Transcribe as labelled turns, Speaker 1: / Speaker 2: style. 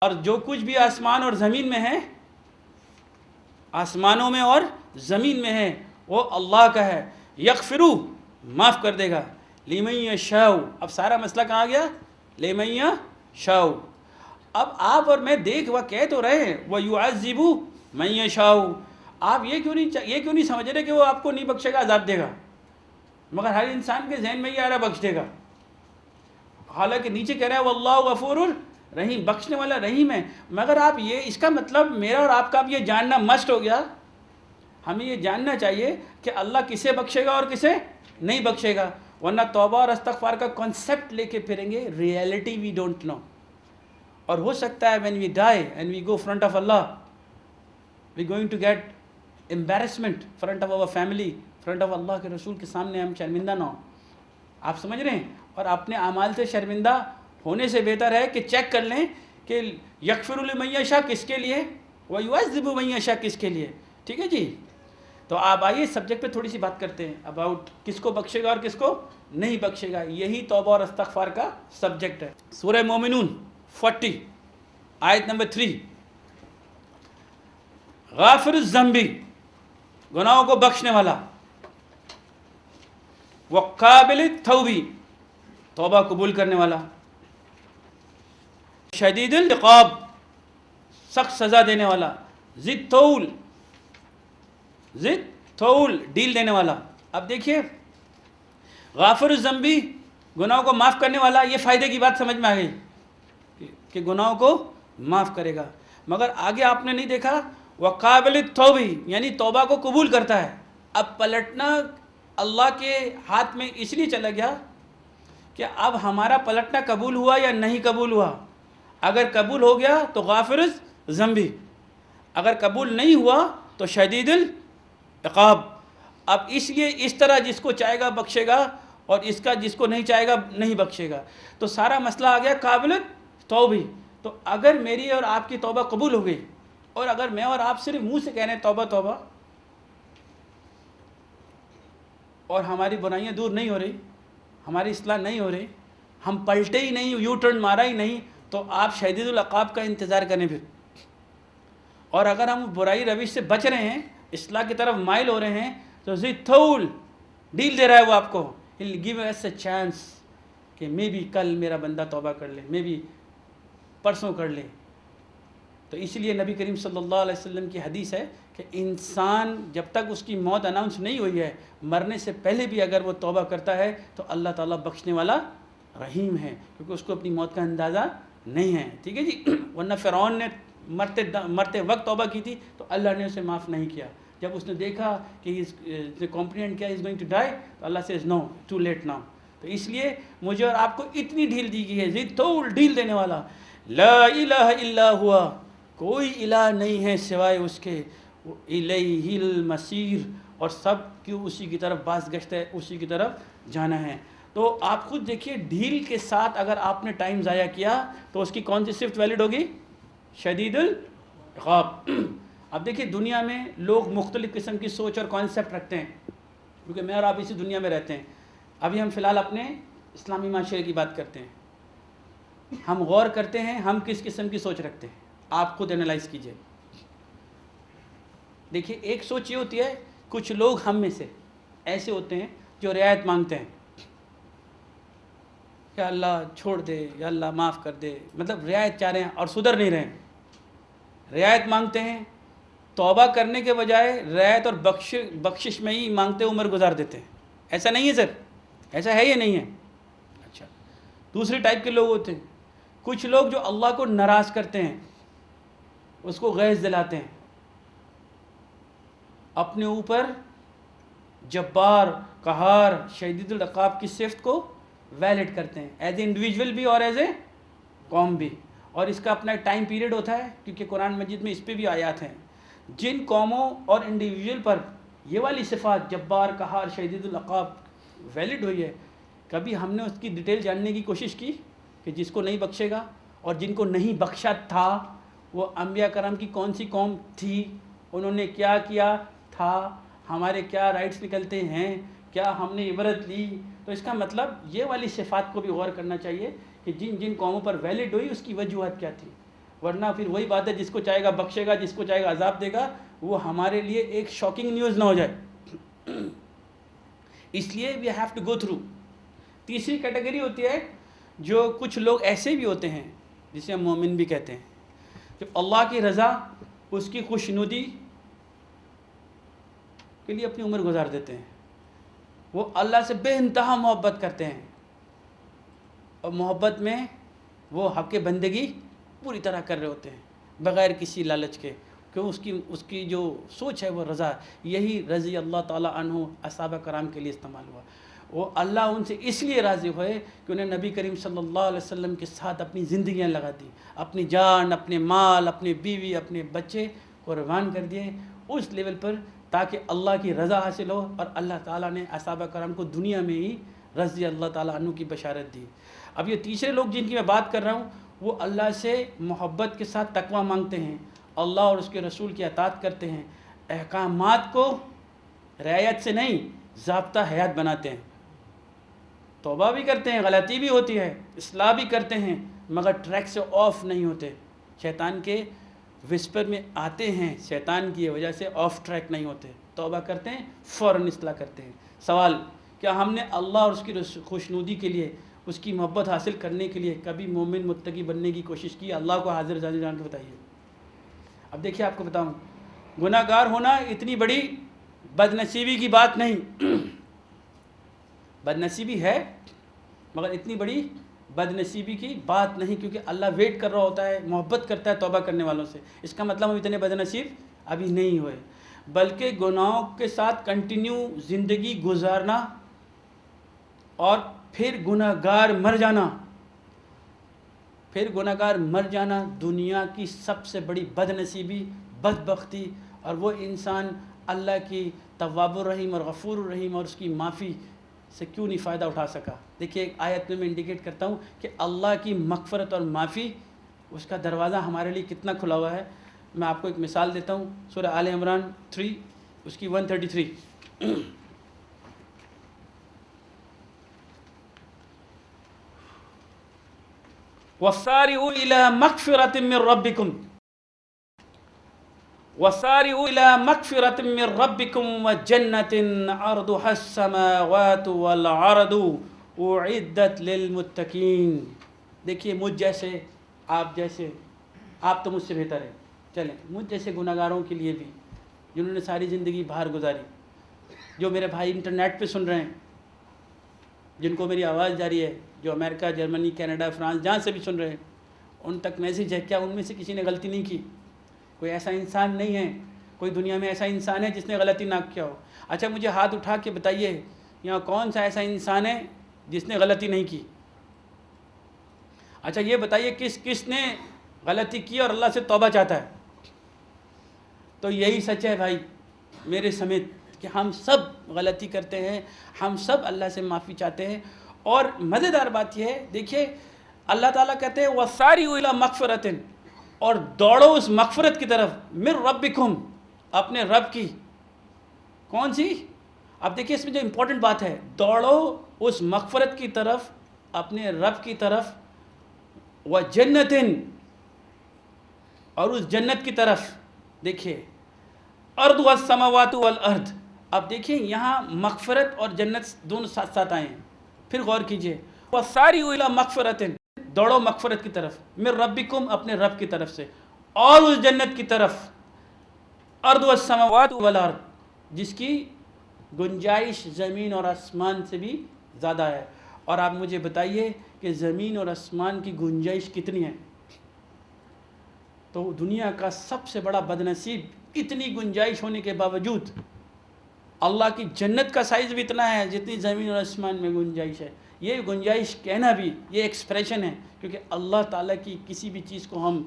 Speaker 1: اور جو کچھ بھی آسمان اور زمین میں ہے، آسمانوں میں اور زمین میں ہے، وہ اللہ کا ہے. یغفرو، معاف کر دے گا. لمن یشاء، اب سارا مسئلہ کہاں گیا؟ لمن یشاء. اب آپ اور میں دیکھ وہ کہہ تو رہے ہیں وَيُعَذِّبُ مَن یشاء. آپ یہ کیوں نہیں سمجھ رہے کہ وہ آپ کو نہیں بخشے گا، عذاب دے گا؟ مگر ہر انسان کے ذہن میں یہ آ رہا بخش دے گا، حالانکہ نیچے کہہ رہا ہے واللہ غفور رحیم، بخشنے والا رحیم ہے. مگر آپ یہ، اس کا مطلب میرا اور آپ کا اب یہ جاننا مسٹ ہو گیا. ہمیں یہ جاننا چاہیے کہ اللہ کسے بخشے گا اور کسے نہیں بخشے گا، ورنہ توبہ اور استغفار کا کنسیپٹ لے کے پھریں گے، ریئلٹی وی ڈونٹ نو. اور ہو سکتا ہے when we die and we go front of Allah, we going to get embarrassment front of our family, front of اللہ کے رسول کے سامنے ہم شرمندہ نہ ہوں. آپ سمجھ رہے ہیں؟ اور اپنے اعمال سے شرمندہ ہونے سے بہتر ہے کہ چیک کر لیں کہ یغفر لمن یشاء کس کے لیے، ویعذب من یشاء کس کے لیے. ٹھیک ہے جی؟ تو آپ آئیے سبجیکٹ پہ تھوڑی سی بات کرتے ہیں اباؤٹ کس کو بخشے گا اور کس کو نہیں بخشے گا. یہی توبہ اور استغفار کا سبجیکٹ ہے. سورہ مومنون 40 آیت نمبر 3. غافر الذنب، گناہوں کو بخشنے والا، وقابل التوب، توبہ قبول کرنے والا، شدید العقاب، سخت سزا دینے والا، ذی الطول، ڈیل دینے والا. اب دیکھیے غافر الذنب، گناہوں کو معاف کرنے والا، یہ فائدے کی بات سمجھ میں آ گئی کہ گناہوں کو معاف کرے گا. مگر آگے آپ نے نہیں دیکھا وقابل التوب، یعنی توبہ کو قبول کرتا ہے. اب پلٹنا اللہ کے ہاتھ میں اس لیے چلا گیا کہ اب ہمارا پلٹنا قبول ہوا یا نہیں قبول ہوا. اگر قبول ہو گیا تو غافر الذنب، اگر قبول نہیں ہوا تو شدید العقاب. اب اس لیے اس طرح جس کو چاہے گا بخشے گا اور اس کا جس کو نہیں چاہے گا نہیں بخشے گا. تو سارا مسئلہ آ گیا قابل توبہ. تو اگر میری اور آپ کی توبہ قبول ہو گئی اور اگر میں اور آپ صرف منہ سے کہہ رہے ہیں توبہ توبہ اور ہماری برائیاں دور نہیں ہو رہی، ہماری اصلاح نہیں ہو رہی، ہم پلٹے ہی نہیں، یو ٹرن مارا ہی نہیں، تو آپ شدید العقاب کا انتظار کریں پھر. اور اگر ہم برائی روش سے بچ رہے ہیں، اصلاح کی طرف مائل ہو رہے ہیں، تو ذی الطول، ڈیل دے رہا ہے وہ آپ کو. He'll give us a chance کہ میں بھی کل میرا بندہ توبہ کر لے، میں بھی پرسوں کر لے. تو اس لیے نبی کریم صلی اللہ علیہ وسلم کی حدیث ہے کہ انسان جب تک اس کی موت اناؤنس نہیں ہوئی ہے، مرنے سے پہلے بھی اگر وہ توبہ کرتا ہے تو اللہ تعالیٰ بخشنے والا رحیم ہے، کیونکہ اس کو اپنی موت کا اندازہ نہیں ہے. ٹھیک ہے جی؟ ورنہ فرعون نے مرتے وقت توبہ کی تھی تو اللہ نے اسے معاف نہیں کیا. جب اس نے دیکھا کہ کمپلینٹ کیا از گوئنگ ٹو ڈائی تو اللہ سے نو، ٹو لیٹ ناؤ. تو اس لیے مجھے اور آپ کو اتنی ڈھیل دی گئی ہے، ذی الطول، ڈھیل دینے والا. لا الہ الا ہوا، کوئی الہ نہیں ہے سوائے اس کے، الیہ المصیر، اور سب کیوں اسی کی طرف باز گشت ہے، اسی کی طرف جانا ہے. تو آپ خود دیکھیے ڈھیل کے ساتھ اگر آپ نے ٹائم ضائع کیا تو اس کی کون سی صفت ویلڈ ہوگی؟ شدید العقاب. اب دیکھیے دنیا میں لوگ مختلف قسم کی سوچ اور کانسیپٹ رکھتے ہیں، کیونکہ میں اور آپ اسی دنیا میں رہتے ہیں. ابھی ہم فی الحال اپنے اسلامی معاشرے کی بات کرتے ہیں. ہم غور کرتے ہیں ہم کس قسم کی سوچ رکھتے ہیں. آپ خود انالائز کیجئے. دیکھیے ایک سوچ یہ ہوتی ہے، کچھ لوگ ہم میں سے ایسے ہوتے ہیں جو رعایت مانگتے ہیں، یا اللہ چھوڑ دے، یا اللہ معاف کر دے، مطلب رعایت چاہ رہے ہیں اور سدھر نہیں رہے ہیں. رعایت مانگتے ہیں، توبہ کرنے کے بجائے رعایت اور بخشش میں ہی مانگتے عمر گزار دیتے ہیں. ایسا نہیں ہے سر؟ ایسا ہے یا نہیں ہے؟ اچھا. دوسری ٹائپ کے لوگ ہوتے ہیں، کچھ لوگ جو اللہ کو ناراض کرتے ہیں، اس کو غیظ دلاتے ہیں، اپنے اوپر جبار، قہار، شدید العقاب کی صفت کو ویلڈ کرتے ہیں، ایز اے انڈیویجول بھی اور ایز اے قوم بھی. اور اس کا اپنا ٹائم پیریڈ ہوتا ہے، کیونکہ قرآن مجید میں اس پہ بھی آیات ہیں. جن قوموں اور انڈیویجول پر یہ والی صفات جبار، قہار، شدید العقاب ویلڈ ہوئی ہے، کبھی ہم نے اس کی ڈیٹیل جاننے کی کوشش کی کہ جس کو نہیں بخشے گا اور جن کو نہیں بخشا تھا وہ انبیاء کرام کی کون سی قوم تھی، انہوں نے کیا کیا تھا، ہمارے کیا رائٹس نکلتے ہیں، کیا ہم نے عبرت لی. تو اس کا مطلب یہ والی صفات کو بھی غور کرنا چاہیے کہ جن جن قوموں پر ویلڈ ہوئی اس کی وجوہات کیا تھی. ورنہ پھر وہی بات ہے، جس کو چاہے گا بخشے گا، جس کو چاہے گا عذاب دے گا، وہ ہمارے لیے ایک شاکنگ نیوز نہ ہو جائے۔ اس لیے we have to go through. تیسری کیٹیگری ہوتی ہے جو کچھ لوگ ایسے بھی ہوتے ہیں جسے ہم مومن بھی کہتے ہیں، جو اللہ کی رضا، اس کی خوشنودی کے لیے اپنی عمر گزار دیتے ہیں۔ وہ اللہ سے بے انتہا محبت کرتے ہیں، اور محبت میں وہ حق بندگی پوری طرح کر رہے ہوتے ہیں بغیر کسی لالچ کے، کہ اس کی جو سوچ ہے وہ رضا، یہی رضی اللہ تعالیٰ عنہ اصحابہ کرام کے لیے استعمال ہوا۔ وہ اللہ ان سے اس لیے راضی ہوئے کہ انہیں نبی کریم صلی اللہ علیہ وسلم کے ساتھ اپنی زندگیاں لگا دی، اپنی جان، اپنے مال، اپنی بیوی، اپنے بچے قربان کر دیے اس لیول پر، تاکہ اللہ کی رضا حاصل ہو، اور اللہ تعالیٰ نے اصحابہ کرام کو دنیا میں ہی رضی اللہ تعالیٰ عنہ کی بشارت دی۔ اب یہ تیسرے لوگ جن کی میں بات کر رہا ہوں، وہ اللہ سے محبت کے ساتھ تقویٰ مانگتے ہیں، اللہ اور اس کے رسول کی اطاعت کرتے ہیں، احکامات کو رعایت سے نہیں ضابطہ حیات بناتے ہیں، توبہ بھی کرتے ہیں، غلطی بھی ہوتی ہے، اصلاح بھی کرتے ہیں، مگر ٹریک سے آف نہیں ہوتے، شیطان کے وسپر میں آتے ہیں، شیطان کی وجہ سے آف ٹریک نہیں ہوتے، توبہ کرتے ہیں، فوراً اصلاح کرتے ہیں۔ سوال، کیا ہم نے اللہ اور اس کی خوشنودی کے لیے، اس کی محبت حاصل کرنے کے لیے کبھی مومن متقی بننے کی کوشش کی؟ اللہ کو حاضر جان کے بتائیے۔ اب دیکھیے، آپ کو بتاؤں، گناہ گار ہونا اتنی بڑی بدنصیبی کی بات نہیں، بدنصیبی ہے مگر اتنی بڑی بدنصیبی کی بات نہیں، کیونکہ اللہ ویٹ کر رہا ہوتا ہے، محبت کرتا ہے توبہ کرنے والوں سے۔ اس کا مطلب ہم اتنے بدنصیب ابھی نہیں ہوئے، بلکہ گناہوں کے ساتھ کنٹینیو زندگی گزارنا اور پھر گناہ گار مر جانا دنیا کی سب سے بڑی بدنصیبی، بدبختی، اور وہ انسان اللہ کی تواب الرحیم اور غفور الرحیم اور اس کی معافی سے کیوں نہیں فائدہ اٹھا سکا۔ دیکھیے، ایک آیت میں انڈیکیٹ کرتا ہوں کہ اللہ کی مغفرت اور معافی، اس کا دروازہ ہمارے لیے کتنا کھلا ہوا ہے۔ میں آپ کو ایک مثال دیتا ہوں، سورہ آل عمران 3 اس کی 133۔ وَسَارِعُوا إِلَى مَغْفِرَةٍ مِّن رَّبِّكُمْ وَجَنَّةٍ عَرْضُهَا السَّمَاوَاتُ وَالْأَرْضُ أُعِدَّتْ لِلْمُتَّقِينَ۔ دیکھیے، مجھ جیسے، آپ جیسے، آپ تو مجھ سے بہتر ہیں، چلیں، مجھ جیسے گناہ گاروں کے لیے بھی، جنہوں نے ساری زندگی باہر گزاری، جو میرے بھائی انٹرنیٹ پہ سن رہے ہیں، جن کو میری آواز جاری ہے، جو امریکہ، جرمنی، کینیڈا، فرانس، جہاں سے بھی سن رہے ہیں، ان تک میسیج ہے، کیا ان میں سے کسی نے غلطی نہیں کی؟ کوئی ایسا انسان نہیں ہے، کوئی دنیا میں ایسا انسان ہے جس نے غلطی نہ کیا ہو؟ اچھا، مجھے ہاتھ اٹھا کے بتائیے، یہاں کون سا ایسا انسان ہے جس نے غلطی نہیں کی؟ اچھا، یہ بتائیے کس نے غلطی کی اور اللہ سے توبہ چاہتا ہے؟ تو یہی سچ ہے بھائی میرے سمیت، کہ ہم سب غلطی کرتے ہیں، ہم سب اللہ سے معافی چاہتے ہیں۔ اور مزیدار بات یہ ہے، دیکھیے، اللہ تعالیٰ کہتے ہیں وَسَارِعُوا إِلَىٰ مَغْفِرَةٍ، اور دوڑو اس مغفرت کی طرف، مِن رَبِّكُمْ، اپنے رب کی۔ کون سی؟ اب دیکھیے، اس میں جو امپورٹنٹ بات ہے، دوڑو اس مغفرت کی طرف، اپنے رب کی طرف، وَجَنَّةٍ، اور اس جنت کی طرف۔ دیکھیے، أَرْضُهَا السَّمَاوَاتُ وَالْأَرْضُ، اب دیکھیں یہاں مغفرت اور جنت دونوں ساتھ ساتھ آئے ہیں، پھر غور کیجئے، وَسَارِعُوا إِلَىٰ مَغْفِرَةٍ، دوڑو مغفرت کی طرف، مِن رَبِّكُمْ، اپنے رب کی طرف سے، اور اس جنت کی طرف، أَرْضُهَا السَّمَاوَاتُ وَالْأَرْضُ، جس کی گنجائش زمین اور آسمان سے بھی زیادہ ہے۔ اور آپ مجھے بتائیے کہ زمین اور آسمان کی گنجائش کتنی ہے؟ تو دنیا کا سب سے بڑا بدنصیب اتنی گنجائش ہونے کے باوجود، اللہ کی جنت کا سائز بھی اتنا ہے جتنی زمین اور آسمان میں گنجائش ہے۔ یہ گنجائش کہنا بھی یہ ایکسپریشن ہے، کیونکہ اللہ تعالیٰ کی کسی بھی چیز کو ہم